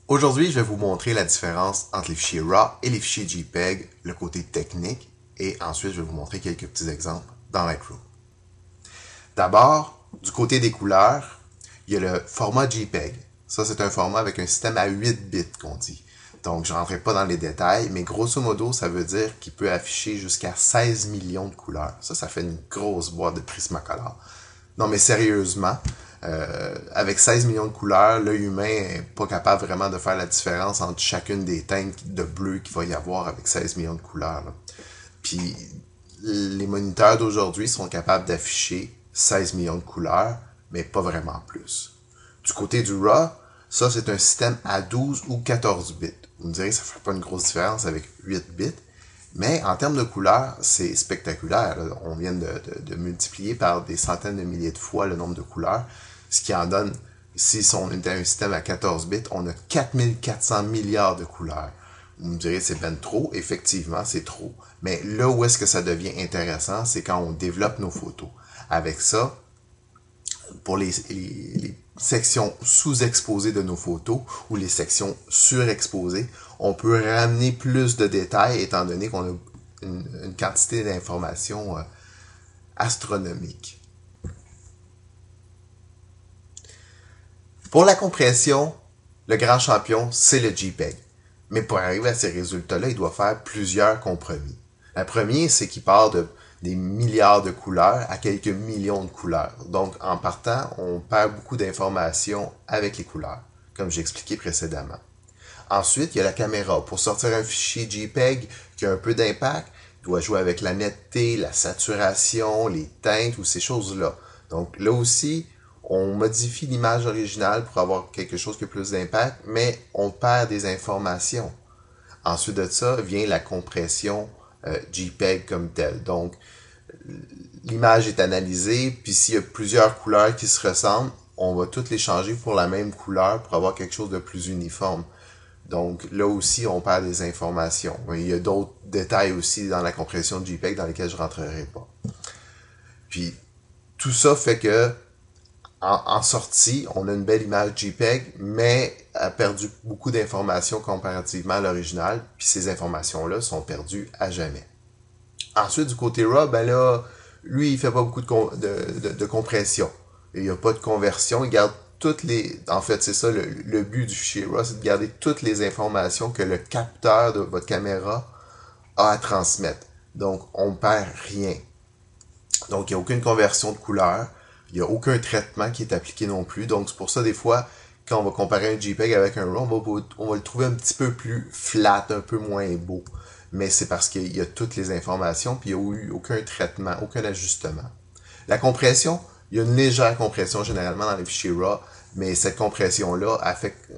Aujourd'hui, je vais vous montrer la différence entre les fichiers RAW et les fichiers JPEG, le côté technique, et ensuite je vais vous montrer quelques petits exemples dans Lightroom. D'abord, du côté des couleurs, il y a le format JPEG. Ça, c'est un format avec un système à 8 bits qu'on dit. Donc, je ne rentrerai pas dans les détails, mais grosso modo, ça veut dire qu'il peut afficher jusqu'à 16 millions de couleurs. Ça fait une grosse boîte de Prismacolor. Non, mais sérieusement, avec 16 millions de couleurs, l'œil humain n'est pas capable vraiment de faire la différence entre chacune des teintes de bleu qu'il va y avoir avec 16 millions de couleurs. Là. Puis, les moniteurs d'aujourd'hui sont capables d'afficher 16 millions de couleurs, mais pas vraiment plus. Du côté du RAW, ça, c'est un système à 12 ou 14 bits. Vous me direz, ça ne fait pas une grosse différence avec 8 bits. Mais en termes de couleurs, c'est spectaculaire. Là. On vient de multiplier par des centaines de milliers de fois le nombre de couleurs, ce qui en donne, si on était un système à 14 bits, on a 4400 milliards de couleurs. Vous me direz, c'est ben trop. Effectivement, c'est trop. Mais là où est-ce que ça devient intéressant, c'est quand on développe nos photos. Avec ça, pour les sections sous-exposées de nos photos ou les sections surexposées, on peut ramener plus de détails étant donné qu'on a une quantité d'informations astronomique. Pour la compression, le grand champion, c'est le JPEG. Mais pour arriver à ces résultats-là, il doit faire plusieurs compromis. Le premier, c'est qu'il part des milliards de couleurs à quelques millions de couleurs. Donc, en partant, on perd beaucoup d'informations avec les couleurs, comme j'ai expliqué précédemment. Ensuite, il y a la caméra. Pour sortir un fichier JPEG qui a un peu d'impact, il doit jouer avec la netteté, la saturation, les teintes ou ces choses-là. Donc, là aussi, on modifie l'image originale pour avoir quelque chose qui a plus d'impact, mais on perd des informations. Ensuite de ça, vient la compression JPEG comme telle. Donc, l'image est analysée, puis s'il y a plusieurs couleurs qui se ressemblent, on va toutes les changer pour la même couleur pour avoir quelque chose de plus uniforme. Donc, là aussi, on perd des informations. Il y a d'autres détails aussi dans la compression de JPEG dans lesquels je ne rentrerai pas. Puis, tout ça fait que en sortie, on a une belle image JPEG, mais a perdu beaucoup d'informations comparativement à l'original, puis ces informations-là sont perdues à jamais. Ensuite, du côté RAW, ben là, lui, il fait pas beaucoup de compression. Il n'y a pas de conversion, il garde toutes les... En fait, c'est ça, le but du fichier RAW, c'est de garder toutes les informations que le capteur de votre caméra a à transmettre. Donc, on perd rien. Donc, il n'y a aucune conversion de couleur. Il n'y a aucun traitement qui est appliqué non plus. Donc, c'est pour ça, des fois, quand on va comparer un JPEG avec un RAW, on va le trouver un petit peu plus flat, un peu moins beau. Mais c'est parce qu'il y a toutes les informations, puis il n'y a eu aucun traitement, aucun ajustement. La compression, il y a une légère compression généralement dans les fichiers RAW, mais cette compression-là affecte...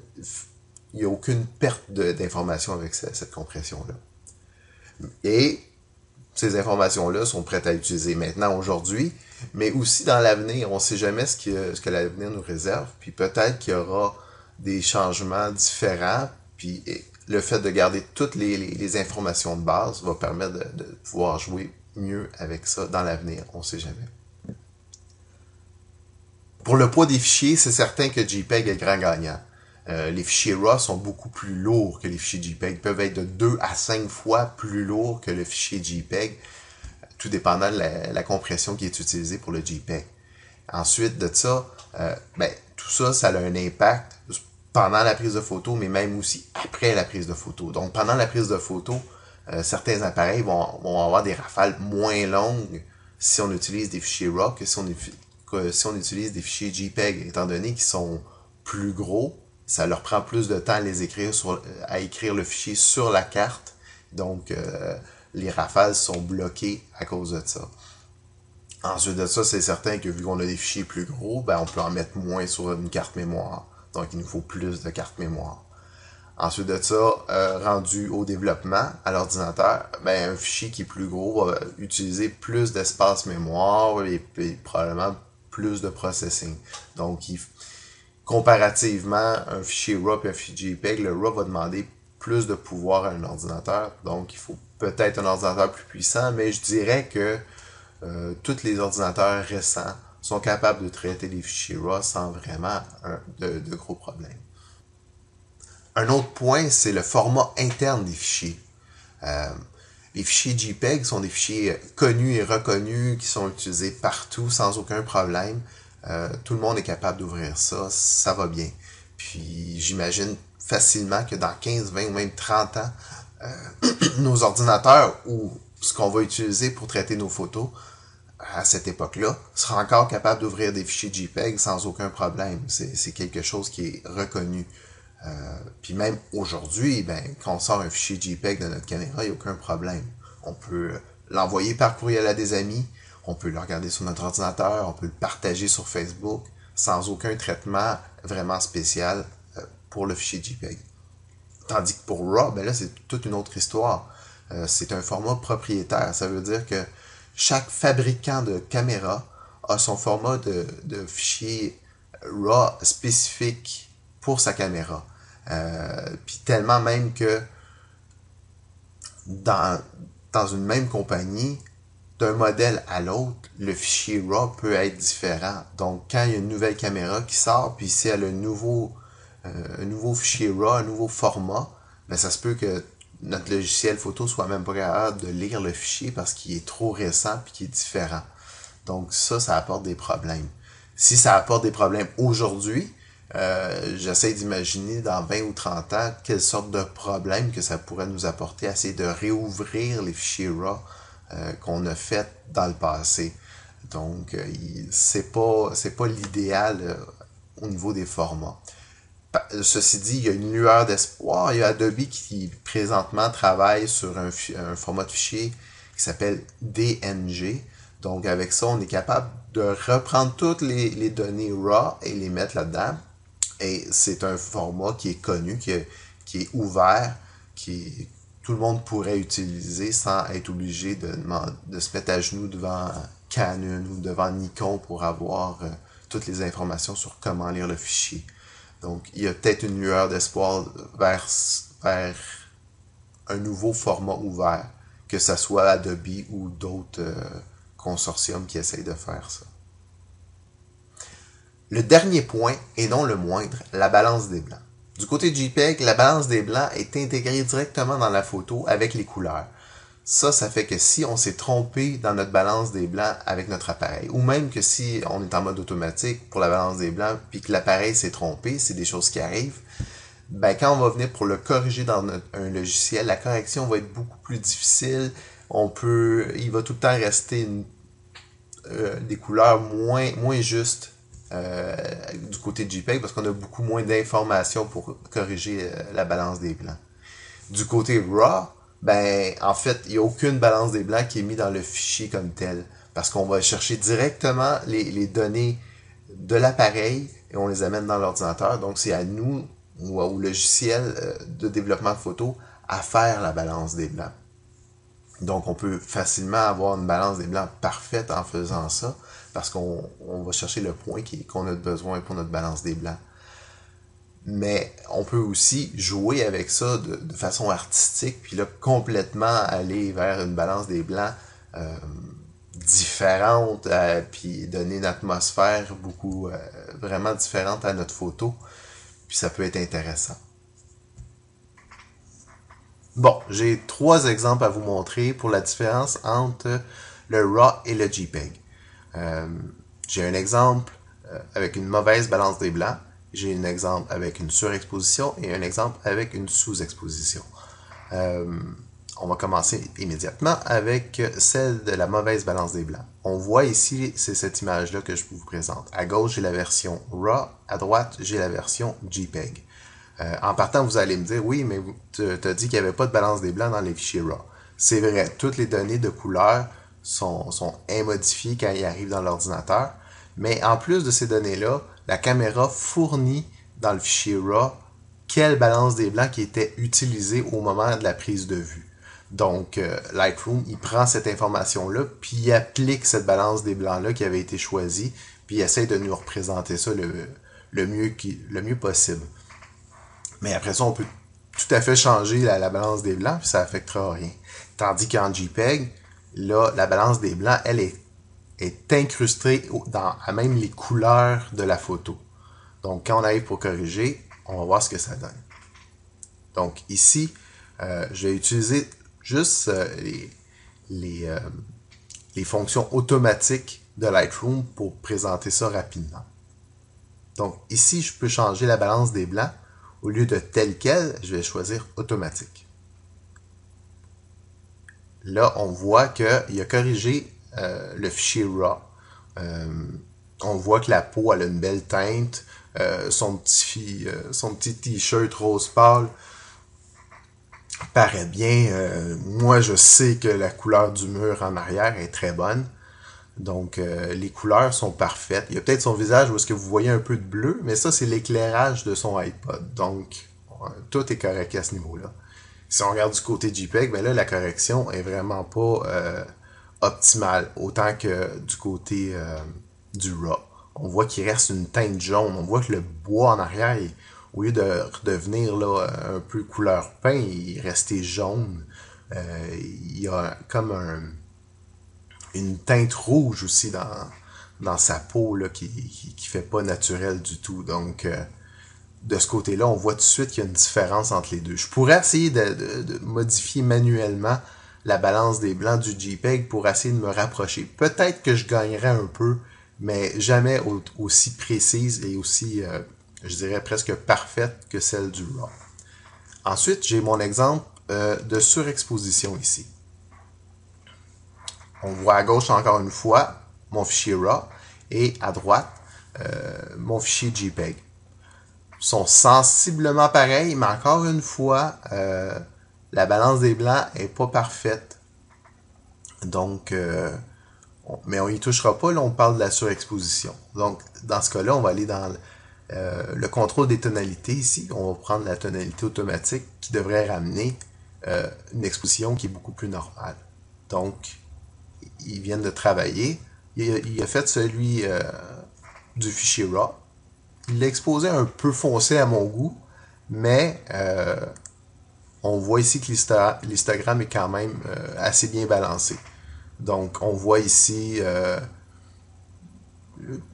Il n'y a aucune perte d'information avec cette compression-là. Et ces informations-là sont prêtes à utiliser maintenant, aujourd'hui, mais aussi dans l'avenir. On ne sait jamais ce que l'avenir nous réserve, puis peut-être qu'il y aura des changements différents, puis le fait de garder toutes les informations de base va permettre de pouvoir jouer mieux avec ça dans l'avenir. On ne sait jamais. Pour le poids des fichiers, c'est certain que JPEG est le grand gagnant. Les fichiers RAW sont beaucoup plus lourds que les fichiers JPEG. Ils peuvent être de 2 à 5 fois plus lourds que le fichier JPEG, tout dépendant de la compression qui est utilisée pour le JPEG. Ensuite de ça, tout ça, ça a un impact pendant la prise de photo, mais même aussi après la prise de photo. Donc, pendant la prise de photo, certains appareils vont avoir des rafales moins longues si on utilise des fichiers RAW que si on utilise des fichiers JPEG, étant donné qu'ils sont plus gros. Ça leur prend plus de temps à écrire le fichier sur la carte. Donc, les rafales sont bloquées à cause de ça. Ensuite de ça, c'est certain que vu qu'on a des fichiers plus gros, on peut en mettre moins sur une carte mémoire. Donc, il nous faut plus de cartes mémoire. Ensuite de ça, rendu au développement à l'ordinateur, un fichier qui est plus gros va utiliser plus d'espace mémoire et probablement plus de processing. Donc, comparativement, un fichier RAW et un fichier JPEG, le RAW va demander plus de pouvoir à un ordinateur. Donc, il faut peut-être un ordinateur plus puissant, mais je dirais que tous les ordinateurs récents sont capables de traiter les fichiers RAW sans vraiment de gros problèmes. Un autre point, c'est le format interne des fichiers. Les fichiers JPEG sont des fichiers connus et reconnus qui sont utilisés partout sans aucun problème. Tout le monde est capable d'ouvrir ça, ça va bien. Puis j'imagine facilement que dans 15, 20 ou même 30 ans, nos ordinateurs ou ce qu'on va utiliser pour traiter nos photos à cette époque-là sera encore capable d'ouvrir des fichiers JPEG sans aucun problème. C'est quelque chose qui est reconnu. Puis même aujourd'hui, ben, quand on sort un fichier JPEG de notre caméra, il n'y a aucun problème. On peut l'envoyer par courriel à des amis, on peut le regarder sur notre ordinateur, on peut le partager sur Facebook sans aucun traitement vraiment spécial pour le fichier JPEG. Tandis que pour RAW, ben là, c'est toute une autre histoire. C'est un format propriétaire. Ça veut dire que chaque fabricant de caméra a son format de fichier RAW spécifique pour sa caméra. Puis tellement même que dans une même compagnie, d'un modèle à l'autre, le fichier RAW peut être différent. Donc, quand il y a une nouvelle caméra qui sort, puis si elle a un nouveau fichier RAW, un nouveau format, ben ça se peut que notre logiciel photo soit même pas capable de lire le fichier parce qu'il est trop récent puis qu'il est différent. Donc ça apporte des problèmes. Si ça apporte des problèmes aujourd'hui, j'essaie d'imaginer dans 20 ou 30 ans quelle sorte de problème que ça pourrait nous apporter à essayer de réouvrir les fichiers RAW qu'on a fait dans le passé. Donc c'est pas l'idéal au niveau des formats. Ceci dit, il y a une lueur d'espoir. Il y a Adobe qui présentement travaille sur un format de fichier qui s'appelle DNG. Donc avec ça, on est capable de reprendre toutes les données RAW et les mettre là-dedans. Et c'est un format qui est connu, qui est ouvert, tout le monde pourrait utiliser sans être obligé de se mettre à genoux devant Canon ou devant Nikon pour avoir toutes les informations sur comment lire le fichier. Donc, il y a peut-être une lueur d'espoir vers un nouveau format ouvert, que ce soit Adobe ou d'autres consortiums qui essayent de faire ça. Le dernier point, et non le moindre, la balance des blancs. Du côté JPEG, la balance des blancs est intégrée directement dans la photo avec les couleurs. Ça fait que si on s'est trompé dans notre balance des blancs avec notre appareil, ou même que si on est en mode automatique pour la balance des blancs, puis que l'appareil s'est trompé, c'est des choses qui arrivent, ben quand on va venir pour le corriger dans un logiciel, la correction va être beaucoup plus difficile. Il va tout le temps rester des couleurs moins justes du côté de JPEG parce qu'on a beaucoup moins d'informations pour corriger la balance des blancs. Du côté RAW, ben en fait, il n'y a aucune balance des blancs qui est mise dans le fichier comme tel. Parce qu'on va chercher directement les données de l'appareil et on les amène dans l'ordinateur. Donc c'est à nous ou au logiciel de développement de photo à faire la balance des blancs. Donc on peut facilement avoir une balance des blancs parfaite en faisant ça parce qu'on va chercher le point qu'on a besoin pour notre balance des blancs. Mais on peut aussi jouer avec ça de façon artistique, puis là, complètement aller vers une balance des blancs différente, puis donner une atmosphère vraiment différente à notre photo. Puis ça peut être intéressant. Bon, j'ai 3 exemples à vous montrer pour la différence entre le RAW et le JPEG. J'ai un exemple avec une mauvaise balance des blancs. J'ai un exemple avec une surexposition et un exemple avec une sous-exposition. On va commencer immédiatement avec celle de la mauvaise balance des blancs. On voit ici, c'est cette image-là que je vous présente. À gauche, j'ai la version RAW. À droite, j'ai la version JPEG. En partant, vous allez me dire, oui, mais tu as dit qu'il n'y avait pas de balance des blancs dans les fichiers RAW. C'est vrai, toutes les données de couleur sont immodifiées quand ils arrivent dans l'ordinateur. Mais en plus de ces données-là, la caméra fournit dans le fichier RAW quelle balance des blancs qui était utilisée au moment de la prise de vue. Donc, Lightroom, il prend cette information-là, puis il applique cette balance des blancs-là qui avait été choisie, puis il essaie de nous représenter ça le mieux possible. Mais après ça, on peut tout à fait changer la balance des blancs, puis ça n'affectera rien. Tandis qu'en JPEG, là, la balance des blancs, elle est incrustée à même les couleurs de la photo. Donc, quand on arrive pour corriger, on va voir ce que ça donne. Donc ici, je vais utiliser juste les fonctions automatiques de Lightroom pour présenter ça rapidement. Donc ici, je peux changer la balance des blancs. Au lieu de tel quel, je vais choisir automatique. Là, on voit qu'il a corrigé le fichier RAW. On voit que la peau elle a une belle teinte. Son petit t-shirt rose pâle paraît bien. Moi, je sais que la couleur du mur en arrière est très bonne. Donc, les couleurs sont parfaites. Il y a peut-être son visage où est-ce que vous voyez un peu de bleu, mais ça, c'est l'éclairage de son iPod. Donc, tout est correct à ce niveau-là. Si on regarde du côté JPEG, ben là, la correction est vraiment pas optimale, autant que du côté du RAW. On voit qu'il reste une teinte jaune. On voit que le bois en arrière, au lieu de redevenir là, un peu couleur pain, il est resté jaune. Il y a comme une teinte rouge aussi dans sa peau là, qui fait pas naturel du tout. Donc, de ce côté-là, on voit tout de suite qu'il y a une différence entre les deux. Je pourrais essayer de modifier manuellement la balance des blancs du JPEG pour essayer de me rapprocher. Peut-être que je gagnerais un peu, mais jamais aussi précise et aussi, je dirais, presque parfaite que celle du RAW. Ensuite, j'ai mon exemple de surexposition ici. On voit à gauche encore une fois mon fichier RAW et à droite mon fichier JPEG. Ils sont sensiblement pareils, mais encore une fois, la balance des blancs est pas parfaite. Donc, mais on y touchera pas, là on parle de la surexposition. Donc, dans ce cas-là, on va aller dans le contrôle des tonalités ici. On va prendre la tonalité automatique qui devrait ramener une exposition qui est beaucoup plus normale. Donc, ils viennent de travailler. Il a fait celui du fichier RAW. Il l'a exposé un peu foncé à mon goût, mais on voit ici que l'histogramme est quand même assez bien balancé. Donc, on voit ici,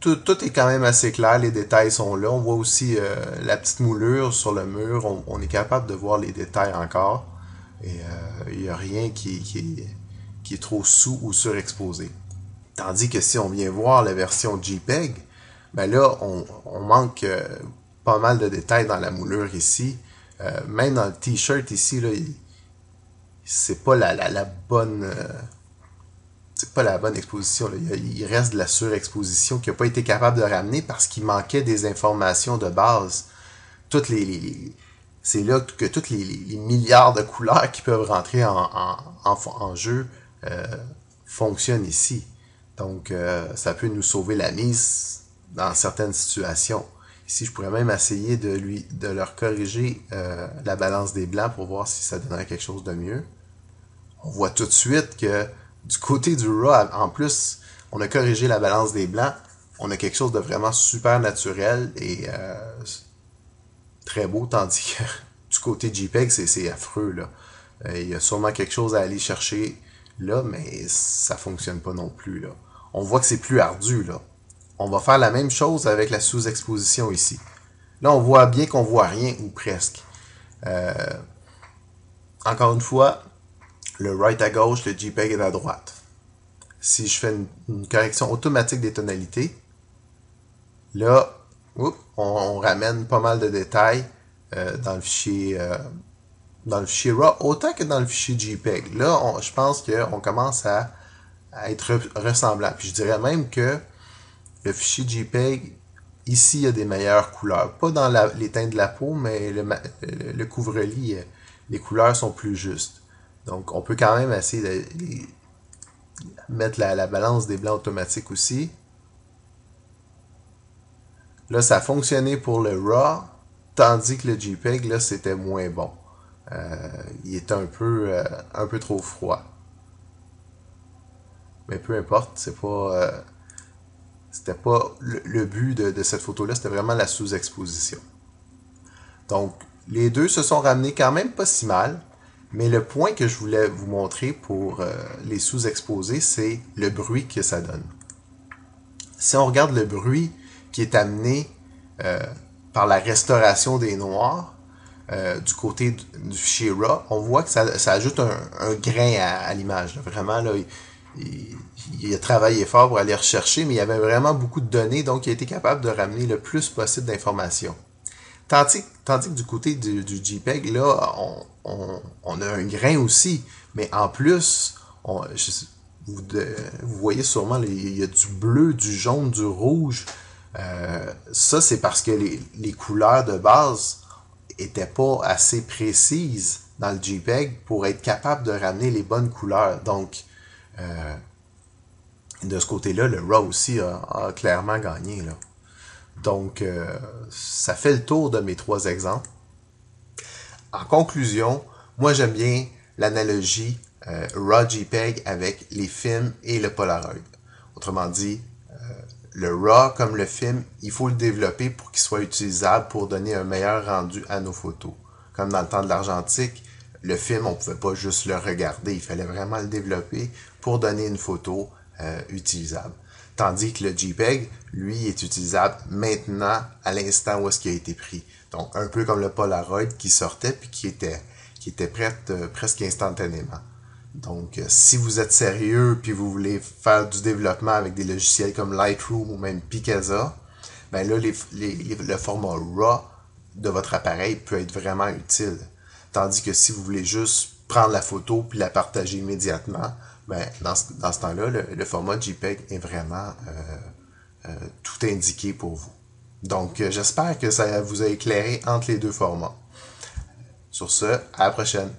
tout est quand même assez clair, les détails sont là. On voit aussi la petite moulure sur le mur, on est capable de voir les détails encore. Et il n'y a rien qui est trop sous ou surexposé. Tandis que si on vient voir la version JPEG, ben là, on manque pas mal de détails dans la moulure ici. Même dans le t-shirt ici, là, c'est pas la bonne... c'est pas la bonne exposition. Là. Il reste de la surexposition qui n'a pas été capable de ramener parce qu'il manquait des informations de base. C'est là que toutes les milliards de couleurs qui peuvent rentrer en jeu fonctionnent ici. Donc, ça peut nous sauver la mise dans certaines situations. Ici, je pourrais même essayer de leur corriger la balance des blancs pour voir si ça donnerait quelque chose de mieux. On voit tout de suite que du côté du RAW, en plus, on a corrigé la balance des blancs. On a quelque chose de vraiment super naturel et très beau, tandis que du côté JPEG, c'est affreux, là. Il y a sûrement quelque chose à aller chercher là, mais ça fonctionne pas non plus, là. On voit que c'est plus ardu, là. On va faire la même chose avec la sous-exposition ici. Là, on voit bien qu'on voit rien, ou presque. Encore une fois, le right à gauche, le JPEG est à droite. Si je fais une correction automatique des tonalités, là, on ramène pas mal de détails dans le fichier RAW, autant que dans le fichier JPEG. Là, je pense qu'on commence à être ressemblant. Puis je dirais même que le fichier JPEG, ici, il y a des meilleures couleurs. Pas dans les teintes de la peau, mais le couvre-lit, les couleurs sont plus justes. Donc, on peut quand même essayer de mettre la balance des blancs automatiques aussi. Là, ça a fonctionné pour le RAW, tandis que le JPEG, là, c'était moins bon. Il était un peu trop froid. Mais peu importe, c'était pas le but de cette photo-là, c'était vraiment la sous-exposition. Donc, les deux se sont ramenés quand même pas si mal. Mais le point que je voulais vous montrer pour les sous-exposés, c'est le bruit que ça donne. Si on regarde le bruit qui est amené par la restauration des noirs, du côté du fichier RAW, on voit que ça ajoute un grain à l'image. Vraiment, là, il a travaillé fort pour aller rechercher, mais il y avait vraiment beaucoup de données, donc il a été capable de ramener le plus possible d'informations. Tandis que du côté du JPEG, là, on a un grain aussi, mais en plus, vous voyez sûrement, il y a du bleu, du jaune, du rouge. Ça, c'est parce que les couleurs de base étaient pas assez précises dans le JPEG pour être capable de ramener les bonnes couleurs. Donc, de ce côté-là, le RAW aussi a clairement gagné, là. Donc, ça fait le tour de mes 3 exemples. En conclusion, moi j'aime bien l'analogie RAW JPEG avec les films et le Polaroid. Autrement dit, le RAW comme le film, il faut le développer pour qu'il soit utilisable pour donner un meilleur rendu à nos photos. Comme dans le temps de l'argentique, le film, on ne pouvait pas juste le regarder, il fallait vraiment le développer pour donner une photo utilisable. Tandis que le JPEG, lui, est utilisable maintenant, à l'instant où est-ce qu'il a été pris. Donc, un peu comme le Polaroid qui sortait puis qui était prêt presque instantanément. Donc, si vous êtes sérieux puis vous voulez faire du développement avec des logiciels comme Lightroom ou même Picasa, ben là, le format RAW de votre appareil peut être vraiment utile. Tandis que si vous voulez juste prendre la photo puis la partager immédiatement, ben, dans ce temps-là, le format JPEG est vraiment tout indiqué pour vous. Donc, j'espère que ça vous a éclairé entre les deux formats. Sur ce, à la prochaine.